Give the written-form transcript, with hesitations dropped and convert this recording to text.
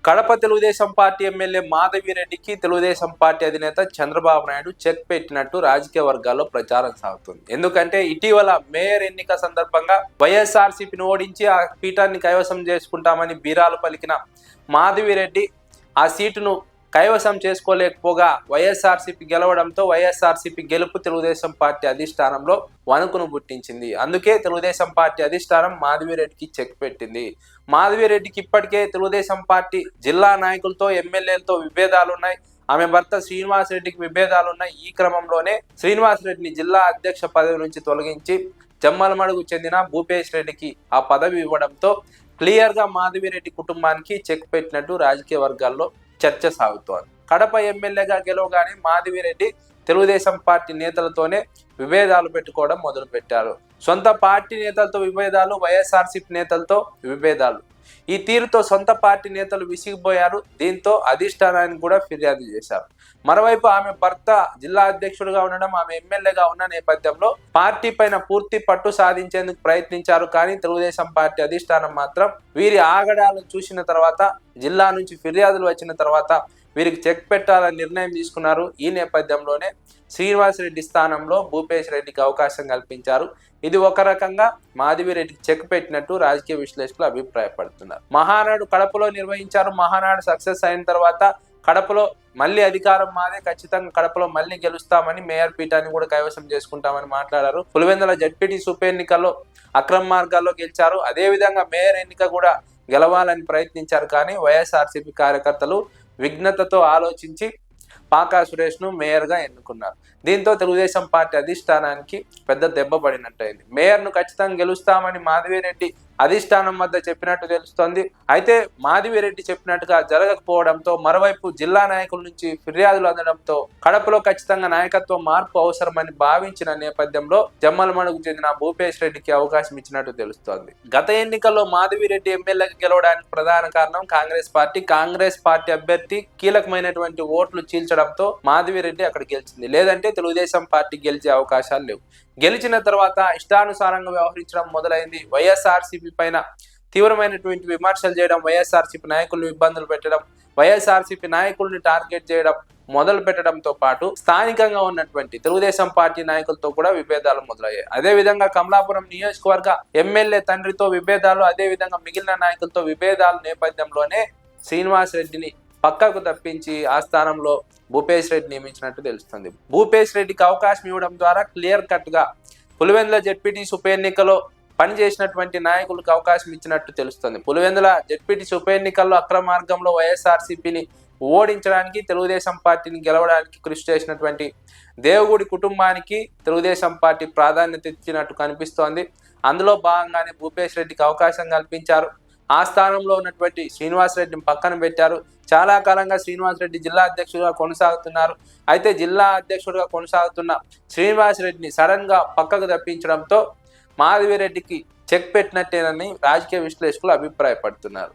Kadapa Telugu Desam party MLA మాధవిరెడ్డికి Telugu Desam party అధినేత Chandrababu Naidu check పెట్టినట్టు రాజకీయ వర్గాల్లో ప్రచారం సాగుతుంది. ఎందుకంటే ఇటీవల మేయర్ ఎన్నిక సందర్భంగా వైఎస్ఆర్సీపీని ఓడించి ఆ పీఠాన్ని కైవసం చేసుకుంటామని బీరాలు పలికిన మాధవిరెడ్డి ఆ సీటును కైవసం చేసుకోలేకపోగా వైఎస్ఆర్సీపీ గెలవడంతో వైఎస్ఆర్సీపీ గెలుపు తెలుగుదేశం పార్టీ అధిష్టానంలో వణుకును పుట్టించింది. అందుకే తెలుగుదేశం పార్టీ అధిష్టానం మాధవిరెడ్డికి చెక్ పెట్టింది. మాధవిరెడ్డికి ఇప్పటికే తెలుగుదేశం పార్టీ జిల్లా నాయకులతో ఎమ్మెల్యేలతో విభేదాలున్నాయి. ఆమె భర్త శ్రీనివాసరెడ్డికి విభేదాలున్నాయి. ఈ క్రమంలోనే శ్రీనివాసరెడ్డిని జిల్లా అధ్యక్ష పదవి నుంచి తొలగించి జమ్మలమడుగు చెందిన భూపేష్ రెడ్డికి ఆ పదవి ఇవ్వడంతో క్లియర్గా మాధవిరెడ్డి కుటుంబానికి చెక్ పెట్టినట్టు రాజకీయ వర్గాల్లో చర్చ సాగుతోంది. కడప ఎమ్మెల్యేగా గెలవగానే మాధవిరెడ్డి తెలుగుదేశం పార్టీ నేతలతోనే విభేదాలు పెట్టుకోవడం మొదలుపెట్టారు. సొంత పార్టీ నేతలతో విభేదాలు, వైఎస్ఆర్సీపీ నేతలతో విభేదాలు. ఈ తీరుతో సొంత పార్టీ నేతలు విసిగిపోయారు. దీంతో అధిష్టానానికి కూడా ఫిర్యాదు చేశారు. మరోవైపు ఆమె భర్త జిల్లా అధ్యక్షుడిగా ఉండడం, ఆమె ఎమ్మెల్యేగా ఉన్న నేపథ్యంలో పార్టీ పైన పూర్తి పట్టు సాధించేందుకు ప్రయత్నించారు. కానీ తెలుగుదేశం పార్టీ అధిష్టానం మాత్రం వీరి ఆగడాలను చూసిన తర్వాత, జిల్లా నుంచి ఫిర్యాదులు వచ్చిన తర్వాత వీరికి చెక్ పెట్టాలని నిర్ణయం తీసుకున్నారు. ఈ నేపథ్యంలోనే శ్రీనివాసరెడ్డి స్థానంలో భూపేష్ రెడ్డికి అవకాశం కల్పించారు. ఇది ఒక రకంగా మాధవిరెడ్డికి చెక్ పెట్టినట్టు రాజకీయ విశ్లేషకులు అభిప్రాయపడుతున్నారు. మహానాడు కడపలో నిర్వహించారు. మహానాడు సక్సెస్ అయిన తర్వాత కడపలో మళ్ళీ అధికారం మాదే, ఖచ్చితంగా కడపలో మళ్ళీ గెలుస్తామని, మేయర్ పీఠాన్ని కూడా కైవసం చేసుకుంటామని మాట్లాడారు. పులివెందుల జడ్పీటీసీ ఉప ఎన్నికల్లో అక్రమ మార్గాల్లో గెలిచారు. అదేవిధంగా మేయర్ ఎన్నిక కూడా గెలవాలని ప్రయత్నించారు. కానీ వైఎస్ఆర్సీపీ కార్యకర్తలు విఘ్నతతో ఆలోచించి పాకా సురేష్ను మేయర్గా ఎన్నుకున్నారు. దీంతో తెలుగుదేశం పార్టీ అధిష్టానానికి పెద్ద దెబ్బ పడినట్టయింది. మేయర్ను ఖచ్చితంగా గెలుస్తామని మాధవిరెడ్డి అధిష్టానం వద్ద చెప్పినట్టు తెలుస్తోంది. అయితే మాధవిరెడ్డి చెప్పినట్టుగా జరగకపోవడంతో, మరోవైపు జిల్లా నాయకుల నుంచి ఫిర్యాదులు అందడంతో కడపలో ఖచ్చితంగా నాయకత్వ మార్పు అవసరమని భావించిన నేపథ్యంలో జమ్మలమడుగు చెందిన భూపేష్ రెడ్డికి అవకాశం ఇచ్చినట్టు తెలుస్తోంది. గత ఎన్నికల్లో మాధవిరెడ్డి ఎమ్మెల్యేగా గెలవడానికి ప్రధాన కారణం కాంగ్రెస్ పార్టీ అభ్యర్థి కీలకమైనటువంటి ఓట్లు చీల్చడంతో మాధవిరెడ్డి అక్కడ గెలిచింది. లేదంటే తెలుగుదేశం పార్టీ గెలిచే అవకాశాలు లేవు. గెలిచిన తర్వాత ఇష్టానుసారంగా వ్యవహరించడం మొదలైంది. వైఎస్ఆర్సీపీ పైన తీవ్రమైనటువంటి విమర్శలు చేయడం, వైఎస్ఆర్సీపీ నాయకులను ఇబ్బందులు పెట్టడం, వైఎస్ఆర్సీపీ నాయకుల్ని టార్గెట్ చేయడం మొదలు పెట్టడంతో పాటు స్థానికంగా ఉన్నటువంటి తెలుగుదేశం పార్టీ నాయకులతో కూడా విభేదాలు మొదలయ్యాయి. అదేవిధంగా కమలాపురం నియోజకవర్గ ఎమ్మెల్యే తండ్రితో విభేదాలు, అదేవిధంగా మిగిలిన నాయకులతో విభేదాల నేపథ్యంలోనే శ్రీనివాసరెడ్డిని పక్కకు తప్పించి ఆ స్థానంలో భూపేష్ రెడ్డి నియమించినట్టు తెలుస్తుంది. భూపేష్ రెడ్డికి అవకాశం ఇవ్వడం ద్వారా క్లియర్ కట్ గా పులివెందుల జెడ్పీటీసీ ఉప ఎన్నికలో పనిచేసినటువంటి నాయకులకు అవకాశం ఇచ్చినట్టు తెలుస్తుంది. పులివెందుల జెడ్పీటీసీ ఉప ఎన్నికల్లో అక్రమ మార్గంలో వైఎస్ఆర్సీపీని ఓడించడానికి, తెలుగుదేశం పార్టీని గెలవడానికి కృషి చేసినటువంటి దేవగుడి కుటుంబానికి తెలుగుదేశం పార్టీ ప్రాధాన్యత ఇచ్చినట్టు కనిపిస్తోంది. అందులో భాగంగానే భూపేష్ రెడ్డికి అవకాశం కల్పించారు. ఆ స్థానంలో ఉన్నటువంటి శ్రీనివాసరెడ్డిని పక్కన పెట్టారు. చాలా కాలంగా శ్రీనివాసరెడ్డి జిల్లా అధ్యక్షుడిగా కొనసాగుతున్నారు. అయితే జిల్లా అధ్యక్షుడిగా కొనసాగుతున్న శ్రీనివాసరెడ్డిని సడన్ గా పక్కకు తప్పించడంతో మాధవిరెడ్డికి చెక్ పెట్టినట్టేనని రాజకీయ విశ్లేషకులు అభిప్రాయపడుతున్నారు.